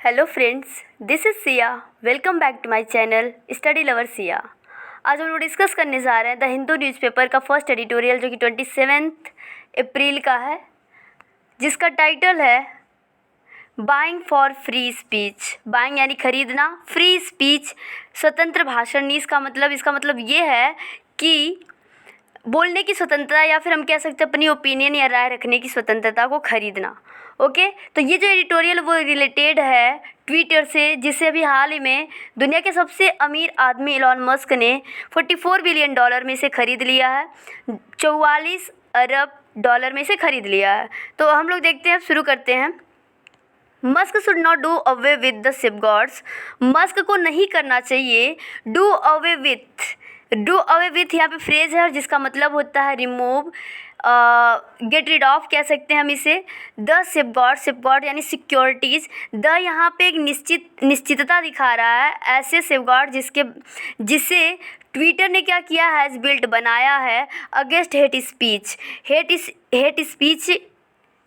Hello friends, this is Siya. Welcome back to my channel study lover Siya. आज हम लोग discuss करने जा रहे हैं द हिंदू न्यूज़पेपर का फर्स्ट एडिटोरियल जो कि 27 अप्रैल का है, जिसका टाइटल है buying for free speech. Buying यानी खरीदना, फ्री स्पीच स्वतंत्र भाषण। इसका मतलब ये है कि बोलने की स्वतंत्रता या फिर हम कह सकते हैं अपनी ओपिनियन या राय रखने की स्वतंत्रता को खरीदना। ओके, तो ये जो एडिटोरियल वो रिलेटेड है ट्विटर से, जिसे अभी हाल ही में दुनिया के सबसे अमीर आदमी इलॉन मस्क ने $44 बिलियन में से ख़रीद लिया है, 44 अरब डॉलर में से ख़रीद लिया है। तो हम लोग देखते हैं, शुरू करते हैं। Musk should not do away with the safeguards. Musk को नहीं करना चाहिए डू अवे विथ यहाँ पे फ्रेज है जिसका मतलब होता है रिमूव, गेट रिड ऑफ कह सकते हैं हम इसे। द सेफगार्ड यानी सिक्योरिटीज़। द यहाँ पे एक निश्चितता दिखा रहा है, ऐसे सेफगार्ड जिसे ट्विटर ने क्या किया, हैज़ बिल्ट बनाया है अगेंस्ट हेट स्पीच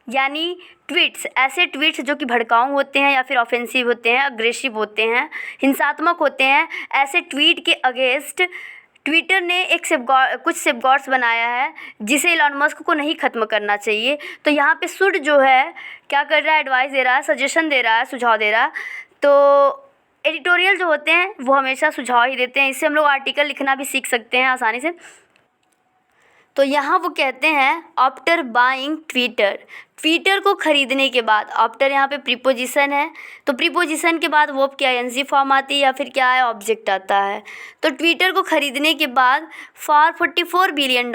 यानी ट्वीट्स, ऐसे ट्वीट्स जो कि भड़काऊ होते हैं या फिर ऑफेंसिव होते हैं, अग्रेसिव होते हैं, हिंसात्मक होते हैं। ऐसे ट्वीट के अगेंस्ट ट्विटर ने कुछ सेफगार्ड्स बनाया है जिसे इलॉन मस्क को नहीं ख़त्म करना चाहिए। तो यहाँ पे शुड जो है क्या कर रहा है, एडवाइस दे रहा है, सजेशन दे रहा है, सुझाव दे रहा है। तो एडिटोरियल जो होते हैं वो हमेशा सुझाव ही देते हैं, इससे हम लोग आर्टिकल लिखना भी सीख सकते हैं आसानी से। तो यहाँ वो कहते हैं आफ्टर बाइंग ट्विटर को ख़रीदने के बाद, आफ्टर यहाँ पे प्रीपोजिशन है, तो प्रीपोजिशन के बाद वर्ब क्या एनजी फॉर्म आती है या फिर क्या है, ऑब्जेक्ट आता है। तो ट्विटर को ख़रीदने के बाद फॉर $44 बिलियन,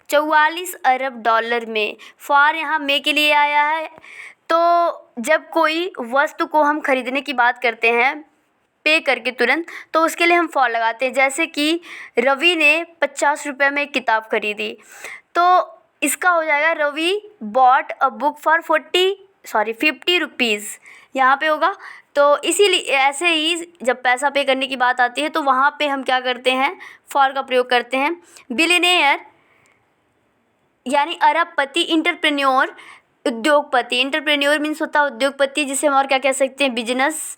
44 अरब डॉलर में, फॉर यहाँ में के लिए आया है। तो जब कोई वस्तु को हम ख़रीदने की बात करते हैं पे करके तुरंत, तो उसके लिए हम फॉर लगाते हैं। जैसे कि रवि ने 50 रुपये में एक किताब खरीदी, तो इसका हो जाएगा Ravi bought a book for 50 rupees यहाँ पे होगा। तो इसीलिए ऐसे ही जब पैसा पे करने की बात आती है तो वहाँ पे हम क्या करते हैं, फॉर का प्रयोग करते हैं। बिलियनेयर यानी अरबपति, इंटरप्रेन्योर उद्योगपति। इंटरप्रेन्योर मीन्स होता है उद्योगपति, जिसे हम और क्या कह सकते हैं, बिजनेस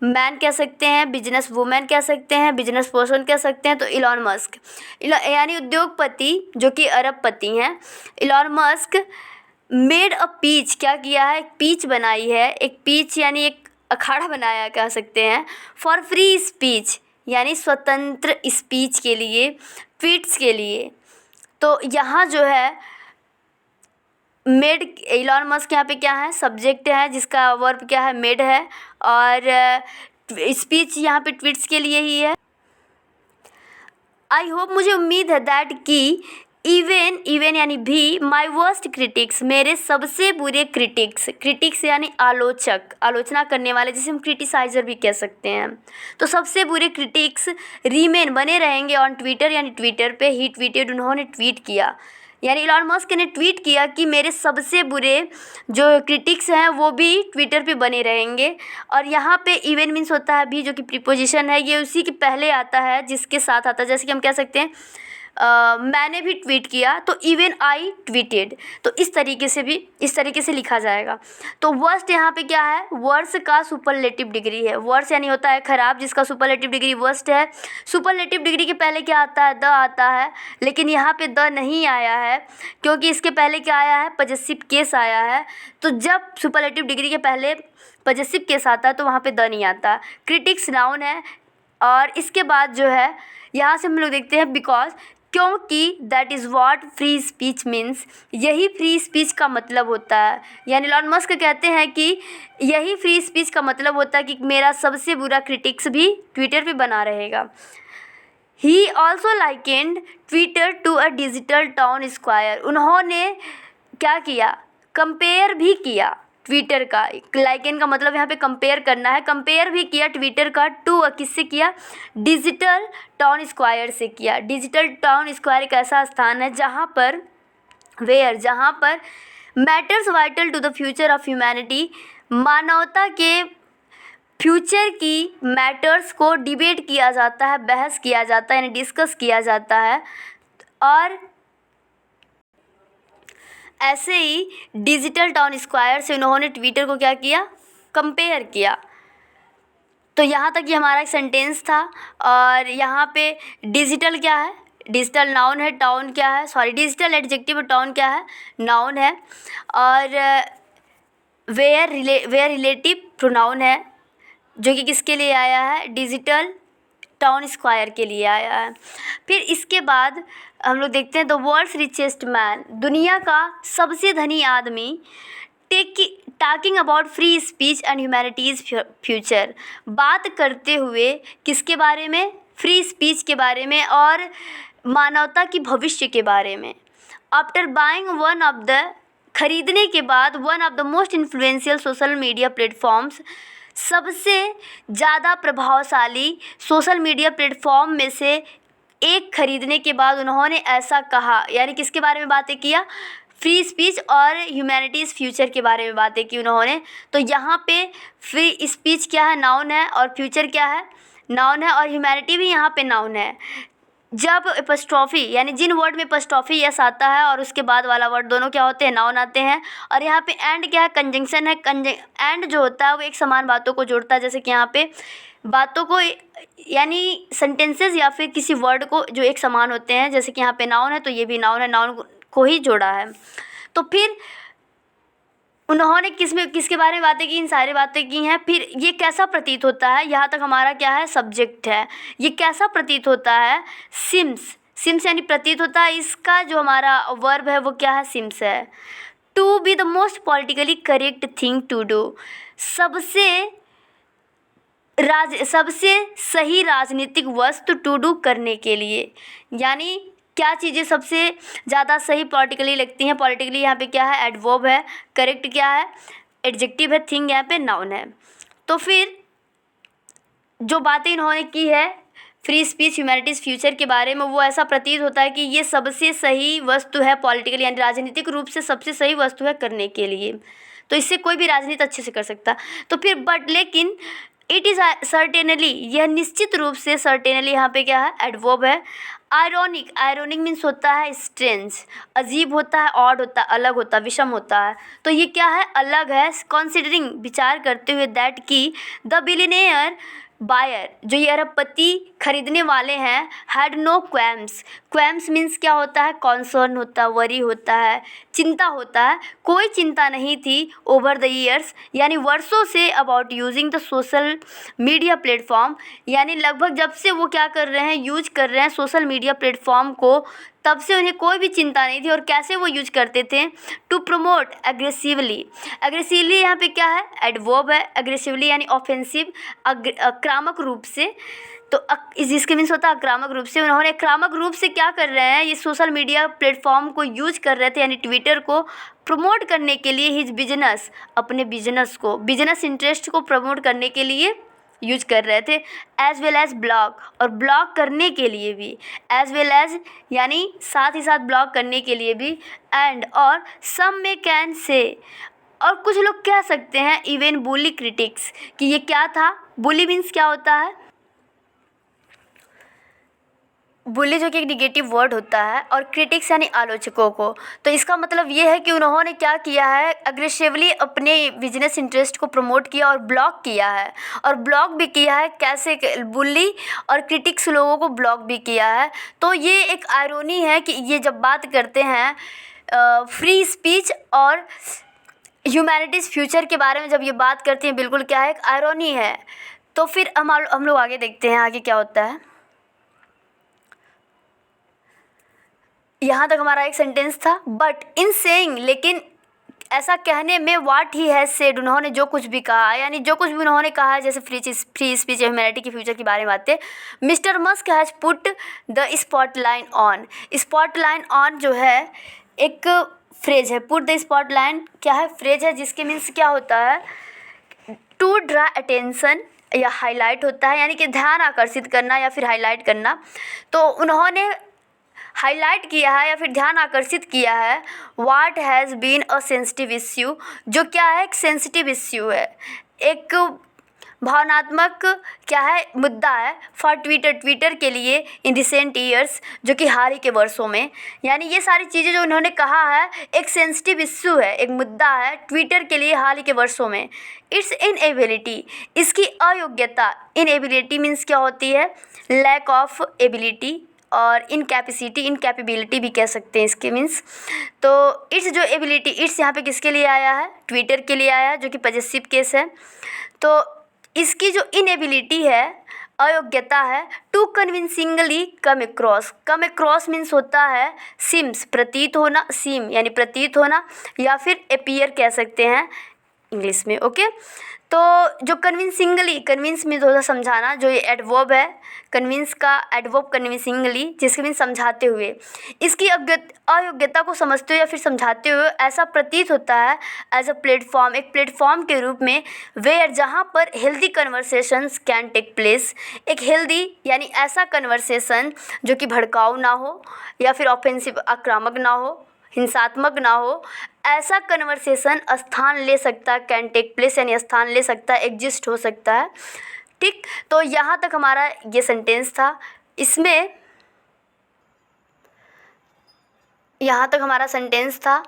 मैन कह सकते हैं, बिजनेस वुमेन कह सकते हैं, बिजनेस पर्सन कह सकते हैं। तो इलॉन मस्क यानी उद्योगपति जो कि अरबपति हैं। Elon Musk made a pitch, क्या किया है, एक पीच बनाई है। एक पीच यानी एक अखाड़ा बनाया कह सकते हैं, फॉर फ्री स्पीच यानी स्वतंत्र स्पीच के लिए, ट्वीट्स के लिए। तो यहाँ जो है मेड, इलॉन मस्क यहाँ पे क्या है, सब्जेक्ट है जिसका वर्ब क्या है, मेड है, और स्पीच यहाँ पे ट्वीट्स के लिए ही है। आई होप, मुझे उम्मीद है दैट कि इवन यानी भी, माई वर्स्ट क्रिटिक्स, मेरे सबसे बुरे क्रिटिक्स यानी आलोचक, आलोचना करने वाले, जिसे हम क्रिटिसाइज़र भी कह सकते हैं। तो सबसे बुरे क्रिटिक्स रिमेन बने रहेंगे ऑन ट्विटर यानी ट्विटर पे ही ट्वीटेड, उन्होंने ट्वीट किया, यानी इलॉन मस्क ने ट्वीट किया कि मेरे सबसे बुरे जो क्रिटिक्स हैं वो भी ट्विटर पे बने रहेंगे। और यहाँ पे इवन मीन्स होता है भी, जो कि प्रीपोजिशन है, ये उसी के पहले आता है जिसके साथ आता है। जैसे कि हम कह सकते हैं मैंने भी ट्वीट किया, तो इवन आई ट्वीटेड, तो इस तरीके से लिखा जाएगा। तो वर्स्ट यहाँ पे क्या है, वर्स का सुपरलेटिव डिग्री है। वर्स यानी होता है खराब, जिसका सुपरलेटिव डिग्री वर्स्ट है। सुपरलेटिव डिग्री के पहले क्या आता है, द आता है, लेकिन यहाँ पे द नहीं आया है क्योंकि इसके पहले क्या आया है, पजेसिव केस आया है। तो जब सुपरलेटिव डिग्री के पहले पजेसिव केस आता है तो वहाँ पे द नहीं आता। क्रिटिक्स नाउन है, और इसके बाद जो है यहाँ से हम लोग देखते हैं बिकॉज, क्योंकि that is what free speech means, यही फ्री स्पीच का मतलब होता है। यानी इलॉन मस्क कहते हैं कि यही फ्री स्पीच का मतलब होता है कि मेरा सबसे बुरा क्रिटिक्स भी ट्विटर पे बना रहेगा। He also likened Twitter to a digital town square, उन्होंने क्या किया, कंपेयर भी किया ट्विटर का। लाइकेन का मतलब यहाँ पे कंपेयर करना है, कंपेयर भी किया ट्विटर का टू, किससे किया, डिजिटल टाउन स्क्वायर से किया। डिजिटल टाउन स्क्वायर एक ऐसा स्थान है जहाँ पर matters vital to the future of humanity, मानवता के फ्यूचर की मैटर्स को डिबेट किया जाता है, बहस किया जाता है, यानी डिस्कस किया जाता है। और ऐसे ही डिजिटल टाउन स्क्वायर से उन्होंने ट्विटर को क्या किया, कंपेयर किया। तो यहाँ तक ये हमारा एक सेंटेंस था। और यहाँ पे डिजिटल क्या है, डिजिटल नाउन है, टाउन क्या है, सॉरी डिजिटल एडजेक्टिव, टाउन क्या है, नाउन है। और वेयर रिलेटिव प्रोनाउन है जो कि किसके लिए आया है, डिजिटल टाउन स्क्वायर के लिए आया है। फिर इसके बाद हम लोग देखते हैं द वर्ल्ड्स रिचेस्ट मैन, दुनिया का सबसे धनी आदमी, talking about free speech and humanities future, बात करते हुए किसके बारे में, फ्री स्पीच के बारे में और मानवता की भविष्य के बारे में। After buying one of the, खरीदने के बाद, one of the most influential social media platforms, सबसे ज़्यादा प्रभावशाली सोशल मीडिया प्लेटफॉर्म में से एक खरीदने के बाद उन्होंने ऐसा कहा, यानी किसके बारे में बातें किया, फ्री स्पीच और ह्यूमैनिटीज़ फ्यूचर के बारे में बातें की उन्होंने। तो यहाँ पे फ्री स्पीच क्या है, नाउन है, और फ्यूचर क्या है, नाउन है, और ह्यूमैनिटी भी यहाँ पे नाउन है। जब एपस्ट्रॉफी यानी जिन वर्ड में एपस्ट्रॉफी यस आता है और उसके बाद वाला वर्ड, दोनों क्या होते हैं, नाउन आते हैं। और यहाँ पे एंड क्या है, कंजंक्शन है। एंड जो होता है वो एक समान बातों को जोड़ता है, जैसे कि यहाँ पे बातों को यानी सेंटेंसेस या फिर किसी वर्ड को जो एक समान होते हैं, जैसे कि यहाँ पे नाउन है तो ये भी नाउन है, नाउन को ही जोड़ा है। तो फिर उन्होंने किसके बारे में बातें की, इन सारी बातें की हैं। फिर ये कैसा प्रतीत होता है, यहाँ तक हमारा क्या है, सब्जेक्ट है। ये कैसा प्रतीत होता है, सिम्स यानी प्रतीत होता है। इसका जो हमारा वर्ब है वो क्या है, सिम्स है। To be the most politically correct thing to do, सबसे सही राजनीतिक वस्तु टू डू करने के लिए, यानी क्या चीज़ें सबसे ज़्यादा सही पॉलिटिकली लगती हैं। पॉलिटिकली यहाँ पे क्या है, एडवर्ब है। करेक्ट क्या है, एडजेक्टिव है। थिंग यहाँ पे नाउन है। तो फिर जो बातें इन्होंने की है फ्री स्पीच ह्यूमैनिटीज़ फ्यूचर के बारे में, वो ऐसा प्रतीत होता है कि ये सबसे सही वस्तु है पॉलिटिकली, यानी राजनीतिक रूप से सबसे सही वस्तु है करने के लिए। तो इससे कोई भी राजनीति अच्छे से कर सकता। तो फिर बट लेकिन इट इज़ सर्टेनली, यह निश्चित रूप से, सर्टेनली यहाँ पे क्या है, एडवर्ब है। आयरोनिक मीन्स होता है स्ट्रेंज, अजीब होता है, ऑड होता है, अलग होता है, विषम होता है। तो ये क्या है, अलग है। कंसिडरिंग, विचार करते हुए, दैट की द बिलियनेयर बायर, जो ये अरबपति खरीदने वाले हैं, हैड नो क्वैम्स मीन्स क्या होता है, कॉन्सर्न होता है, वरी होता है, चिंता होता है, कोई चिंता नहीं थी ओवर द ईयर्स, यानी वर्षों से, about using the social media platform, यानी लगभग जब से वो क्या कर रहे हैं, यूज कर रहे हैं सोशल मीडिया प्लेटफॉर्म को, तब से उन्हें कोई भी चिंता नहीं थी। और कैसे वो यूज करते थे, टू प्रमोट एग्रेसिवली, एग्रेसिवली यहाँ पे क्या है, एडवर्ब है। एग्रेसिवली यानी ऑफेंसिव, आक्रामक रूप से। तो जिसके मीन्स होता है आक्रामक रूप से। उन्होंने आक्रामक रूप से क्या कर रहे हैं, ये सोशल मीडिया प्लेटफॉर्म को यूज कर रहे थे, यानी ट्विटर को प्रमोट करने के लिए, हिज बिजनेस, अपने बिजनेस को, बिजनेस इंटरेस्ट को प्रमोट करने के लिए यूज कर रहे थे। एज वेल एज ब्लॉग, और ब्लॉग करने के लिए भी, एज वेल एज यानी साथ ही साथ ब्लॉग करने के लिए भी, एंड और सम में कैन से, और कुछ लोग कह सकते हैं इवन बुली क्रिटिक्स, कि ये क्या था, बुली मीन्स क्या होता है, बुली जो कि एक निगेटिव वर्ड होता है, और क्रिटिक्स यानी आलोचकों को। तो इसका मतलब ये है कि उन्होंने क्या किया है, अग्रेसिवली अपने बिजनेस इंटरेस्ट को प्रमोट किया और ब्लॉक किया है, और ब्लॉक भी किया है। कैसे, बुली और क्रिटिक्स लोगों को ब्लॉक भी किया है। तो ये एक आयरोनी है कि ये जब बात करते हैं फ्री स्पीच और ह्यूमैनिटीज़ फ्यूचर के बारे में, जब ये बात करते हैं, बिल्कुल क्या है, एक आयरोनी है। तो फिर हम लोग आगे देखते हैं आगे क्या होता है। यहाँ तक हमारा एक सेंटेंस था, बट इन सेइंग, लेकिन ऐसा कहने में, व्हाट ही हैज़ सेड, उन्होंने जो कुछ भी कहा, यानी जो कुछ भी उन्होंने कहा है, जैसे फ्री स्पीच ह्यूमैनिटी की फ्यूचर के बारे में बातें, Mister Musk has put the spotlight on. Spotlight on जो है एक फ्रेज है, पुट द स्पॉटलाइन क्या है, फ्रेज है, जिसके मीन्स क्या होता है, टू ड्रा अटेंशन या हाईलाइट होता है, यानी कि ध्यान आकर्षित करना या फिर हाईलाइट करना। तो उन्होंने हाईलाइट किया है या फिर ध्यान आकर्षित किया है, what has been a sensitive issue, जो क्या है, एक सेंसिटिव इश्यू है, एक भावनात्मक क्या है, मुद्दा है फॉर ट्विटर के लिए इन रिसेंट ईयर्स, जो कि हाल ही के वर्षों में। यानी ये सारी चीज़ें जो उन्होंने कहा है एक सेंसिटिव इश्यू है, एक मुद्दा है ट्विटर के लिए हाल ही के वर्षों में। इट्स इनएबिलिटी, इसकी अयोग्यता, इनएबिलिटी मीन्स क्या होती है, लैक ऑफ एबिलिटी, और इनकैपेबिलिटी भी कह सकते हैं इसके मीन्स। तो इट्स जो एबिलिटी, इट्स यहाँ पे किसके लिए आया है, ट्विटर के लिए आया है, जो कि पजेसिव केस है। तो इसकी जो इनएबिलिटी है, अयोग्यता है, to convincingly come across means होता है सिम्स, प्रतीत होना, सीम यानी प्रतीत होना, या फिर अपीयर कह सकते हैं इंग्लिश में। ओके, तो जो कन्विंस मीन्स होता समझाना, जो ये एडवर्ब है कन्विंस का, एडवर्ब कन्विंसिंगली जिसके मीन समझाते हुए, इसकी अयोग्यता को समझते हुए या फिर समझाते हुए ऐसा प्रतीत होता है एज अ प्लेटफॉर्म, एक प्लेटफॉर्म के रूप में, वेयर जहाँ पर healthy conversations can take place, एक हेल्दी यानी ऐसा कन्वर्सेशन जो कि भड़काऊ ना हो या फिर ऑफेंसिव आक्रामक ना हो, हिंसात्मक ना हो, ऐसा कन्वर्सेशन स्थान ले सकता है, कैन टेक प्लेस यानी स्थान ले सकता है, एग्जिस्ट हो सकता है। ठीक, तो यहाँ तक हमारा ये सेंटेंस था। इसमें यहाँ तक हमारा सेंटेंस था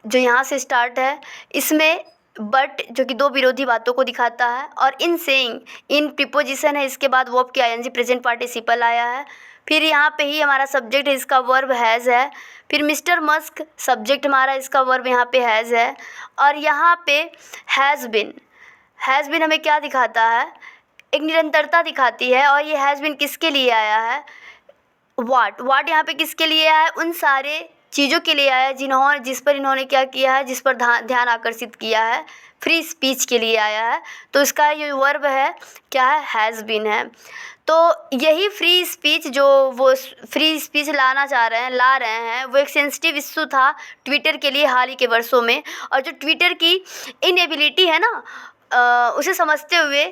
जो यहाँ से स्टार्ट है। इसमें बट जो कि दो विरोधी बातों को दिखाता है, और इन सेइंग, इन प्रीपोजिशन है, इसके बाद वर्ब की आईएनजी प्रेजेंट पार्टिसिपल आया है। फिर यहाँ पे ही हमारा सब्जेक्ट है, इसका वर्ब हैज़ है। फिर मिस्टर मस्क सब्जेक्ट हमारा, इसका वर्ब यहाँ पे हैज़ है। और यहाँ पे हैज़ बिन हमें क्या दिखाता है, एक निरंतरता दिखाती है। और ये हैज़ बिन किसके लिए आया है, वाट यहाँ पे किसके लिए आया है, उन सारे चीज़ों के लिए आया है जिस पर इन्होंने क्या किया है, जिस पर ध्यान आकर्षित किया है, फ्री स्पीच के लिए आया है। तो इसका ये वर्ब है क्या है, हैज़ बीन है। तो यही फ्री स्पीच जो वो फ्री स्पीच ला रहे हैं वो एक सेंसिटिव इश्यू था ट्विटर के लिए हाल ही के वर्षों में। और जो ट्विटर की इनएबिलिटी है ना, उसे समझते हुए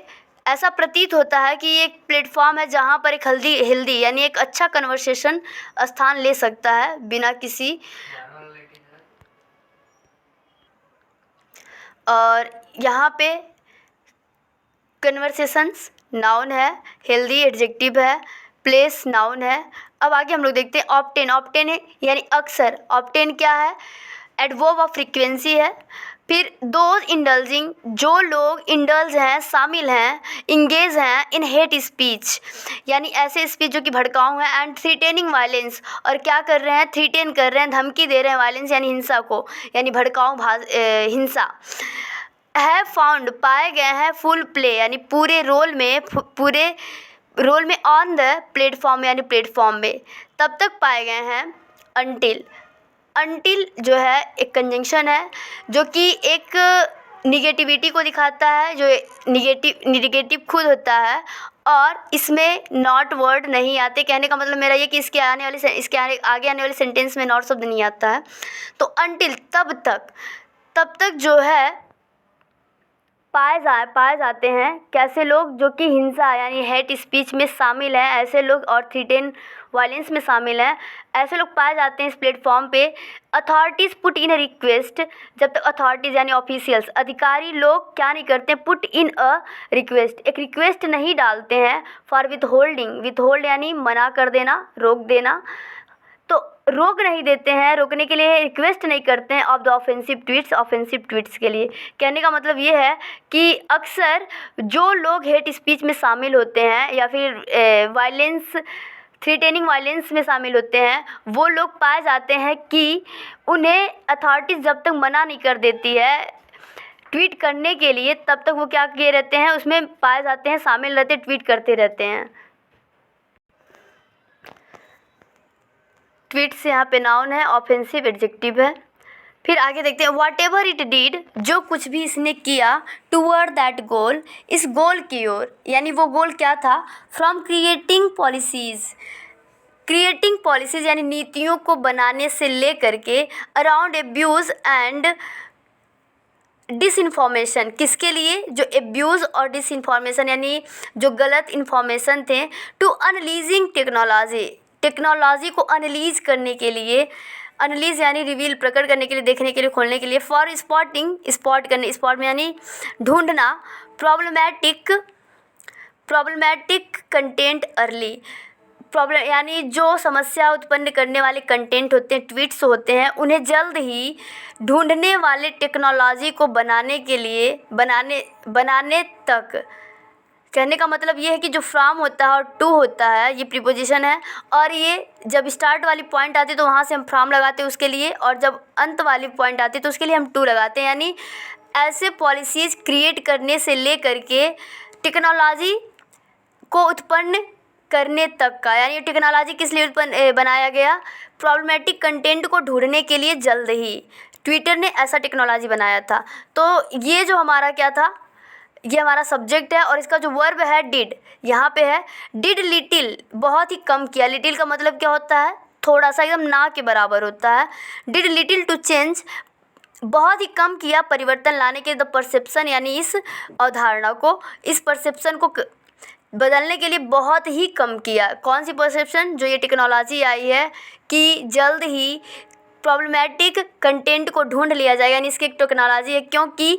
ऐसा प्रतीत होता है कि ये एक प्लेटफॉर्म है जहाँ पर एक हेल्दी यानी एक अच्छा कन्वर्सेशन स्थान ले सकता है बिना किसी, और यहाँ पे कन्वर्सेशंस नाउन है, हेल्दी एडजेक्टिव है, प्लेस नाउन है। अब आगे हम लोग देखते हैं ऑब्टेन है यानी अक्सर, ऑब्टेन क्या है, एडवर्ब ऑफ फ्रीक्वेंसी है। फिर दोज इंडल्जिंग, जो लोग इंडल्ज हैं, शामिल हैं, इंगेज हैं इन हेट स्पीच यानी ऐसे स्पीच जो कि भड़काऊ हैं, एंड थ्रीटेनिंग वायलेंस, और क्या कर रहे हैं, थ्रीटेन कर रहे हैं, धमकी दे रहे हैं, वायलेंस यानी हिंसा को, यानी भड़काऊ हिंसा। है फाउंड, पाए गए हैं, फुल प्ले यानी पूरे रोल में ऑन द प्लेटफॉर्म यानी प्लेटफॉर्म में, तब तक पाए गए हैं। अनटिल जो है एक कंजंक्शन है जो कि एक निगेटिविटी को दिखाता है, जो निगेटिव खुद होता है, और इसमें नॉट वर्ड नहीं आते। कहने का मतलब मेरा ये कि इसके आगे आने वाले सेंटेंस में नॉट शब्द नहीं आता है। तो अनटिल तब तक जो है पाए जाते हैं कैसे लोग, जो कि हिंसा यानी हेट स्पीच में शामिल हैं, ऐसे लोग, और थ्रीटेन वायलेंस में शामिल हैं, ऐसे लोग पाए जाते हैं इस प्लेटफॉर्म पे। Authorities put in a request, जब तक अथॉरिटीज़ यानी ऑफिशियल्स, अधिकारी लोग क्या नहीं करते, पुट इन अ रिक्वेस्ट, एक रिक्वेस्ट नहीं डालते हैं फॉर विथहोल्ड यानी मना कर देना, रोक देना। तो रोक नहीं देते हैं, रोकने के लिए रिक्वेस्ट नहीं करते हैं ऑफ द ऑफेंसिव ट्वीट्स के लिए। कहने का मतलब ये है कि अक्सर जो लोग हेट स्पीच में शामिल होते हैं या फिर थ्रीटेनिंग वायलेंस में शामिल होते हैं, वो लोग पाए जाते हैं कि उन्हें अथॉरिटीज़ जब तक मना नहीं कर देती है ट्वीट करने के लिए, तब तक वो क्या किए रहते हैं, उसमें पाए जाते हैं, शामिल रहते, ट्वीट करते रहते हैं। ट्वीट्स यहाँ पे नाउन है, ऑफेंसिव एडजेक्टिव है। फिर आगे देखते हैं, वॉट एवर इट डिड, जो कुछ भी इसने किया, टूवर्ड दैट गोल, इस गोल की ओर, यानी वो गोल क्या था, फ्रॉम क्रिएटिंग पॉलिसीज़ यानी नीतियों को बनाने से ले करके, अराउंड एब्यूज़ एंड डिसइंफॉर्मेशन, किसके लिए, जो एब्यूज़ और डिसइंफॉर्मेशन यानी जो गलत इन्फॉर्मेशन थे, टू अनलीजिंग टेक्नोलॉजी को अनलीज करने के लिए, अनलीज यानी रिवील, प्रकट करने के लिए, देखने के लिए, खोलने के लिए, फॉर स्पॉट में यानी ढूंढना, problematic problematic content early, problem यानी जो समस्या उत्पन्न करने वाले कंटेंट होते हैं, ट्वीट्स होते हैं, उन्हें जल्द ही ढूंढने वाले टेक्नोलॉजी को बनाने के लिए बनाने तक। कहने का मतलब ये है कि जो फ्रॉम होता है और टू होता है, ये प्रीपोजिशन है, और ये जब स्टार्ट वाली पॉइंट आती है तो वहाँ से हम फ्रॉम लगाते हैं उसके लिए, और जब अंत वाली पॉइंट आती है तो उसके लिए हम टू लगाते हैं। यानी ऐसे पॉलिसीज़ क्रिएट करने से ले करके टेक्नोलॉजी को उत्पन्न करने तक का। यानी टेक्नोलॉजी किस लिए बनाया गया? प्रॉब्लमेटिक कंटेंट को ढूंढने के लिए जल्द ही ट्विटर ने ऐसा टेक्नोलॉजी बनाया था। तो ये जो हमारा क्या था, ये हमारा सब्जेक्ट है, और इसका जो वर्ब है डिड, यहाँ पे है डिड लिटिल, बहुत ही कम किया। लिटिल का मतलब क्या होता है? थोड़ा सा, एकदम ना के बराबर होता है। डिड लिटिल टू चेंज, बहुत ही कम किया परिवर्तन लाने के, द परसेप्शन यानी इस अवधारणा को, इस परसेप्शन को बदलने के लिए बहुत ही कम किया। कौन सी परसेप्शन? जो ये टेक्नोलॉजी आई है कि जल्द ही प्रॉब्लमेटिक कंटेंट को ढूंढ लिया जाएगा, यानी इसकी एक टेक्नोलॉजी है। क्योंकि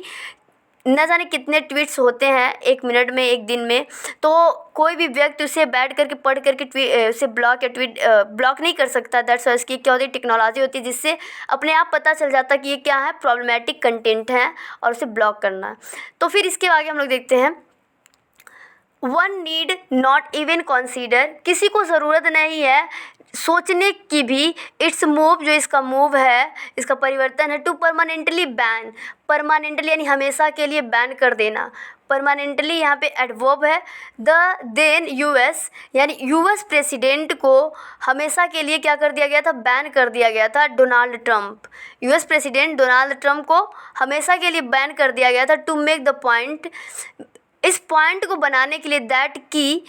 न जाने कितने ट्वीट्स होते हैं एक मिनट में, एक दिन में, तो कोई भी व्यक्ति उसे बैठ करके पढ़ करके उसे ब्लॉक या ट्वीट ब्लॉक नहीं कर सकता। दैट्स वाई इसकी क्या होती है? टेक्नोलॉजी होती है, जिससे अपने आप पता चल जाता है कि ये क्या है, प्रॉब्लमेटिक कंटेंट है, और उसे ब्लॉक करना है। तो फिर इसके आगे हम लोग देखते हैं, one need not even consider, किसी को ज़रूरत नहीं है सोचने की भी, इट्स मूव, जो इसका मूव है, इसका परिवर्तन है, टू परमानेंटली बैन, परमानेंटली यानी हमेशा के लिए बैन कर देना। परमानेंटली यहाँ पे एडवर्ब है। द देन यूएस, यानी यूएस प्रेसिडेंट को हमेशा के लिए क्या कर दिया गया था? बैन कर दिया गया था। Donald Trump, US president Donald Trump को हमेशा के लिए बैन कर दिया गया था। टू मेक द पॉइंट, इस पॉइंट को बनाने के लिए, दैट की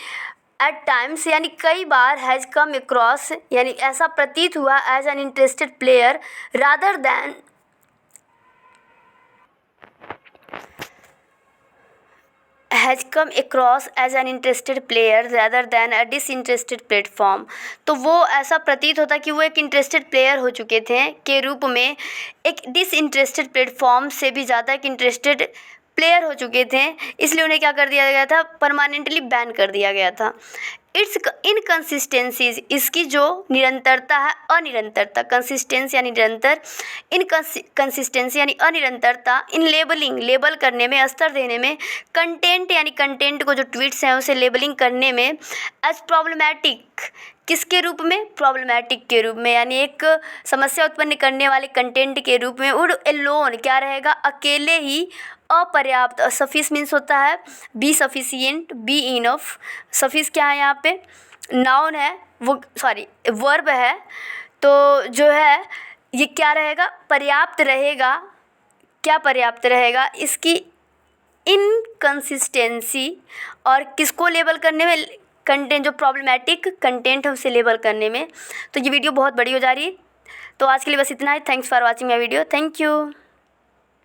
एट टाइम्स यानी कई बार, हैज़ कम अक्रॉस यानी ऐसा प्रतीत हुआ, as an interested player rather than, has come across as an interested player rather than a disinterested platform. तो वो ऐसा प्रतीत होता कि वो एक इंटरेस्टेड प्लेयर हो चुके थे के रूप में, एक डिसइंटरेस्टेड प्लेटफॉर्म से भी ज़्यादा एक इंटरेस्टेड प्लेयर हो चुके थे, इसलिए उन्हें क्या कर दिया गया था? परमानेंटली बैन कर दिया गया था। इट्स इनकन्सिस्टेंसीज, इसकी जो निरंतरता है, अनिरंतरता, कंसिस्टेंस यानी निरंतर, इनकन्सिस्टेंसी यानी अनिरंतरता, इन लेबलिंग, लेबल करने में, स्तर देने में, कंटेंट यानी कंटेंट को, जो ट्वीट्स हैं उसे लेबलिंग करने में, एज प्रॉब्लमैटिक, किसके रूप में? प्रॉब्लमैटिक के रूप में, यानी एक समस्या उत्पन्न करने वाले कंटेंट के रूप में। और एलोन क्या रहेगा? अकेले ही, अपर्याप्त, सफिस मीन्स होता है be sufficient, be enough, suffice क्या है यहाँ पे? नाउन है, वो सॉरी वर्ब है, तो जो है ये क्या रहेगा? पर्याप्त रहेगा। क्या पर्याप्त रहेगा? इसकी इनकन्सिस्टेंसी, और किसको लेबल करने में? कंटेंट, जो प्रॉब्लमैटिक कंटेंट है उसे लेबल करने में। तो ये वीडियो बहुत बड़ी हो जा रही है, तो आज के लिए बस इतना ही। Thanks for watching my video. Thank you.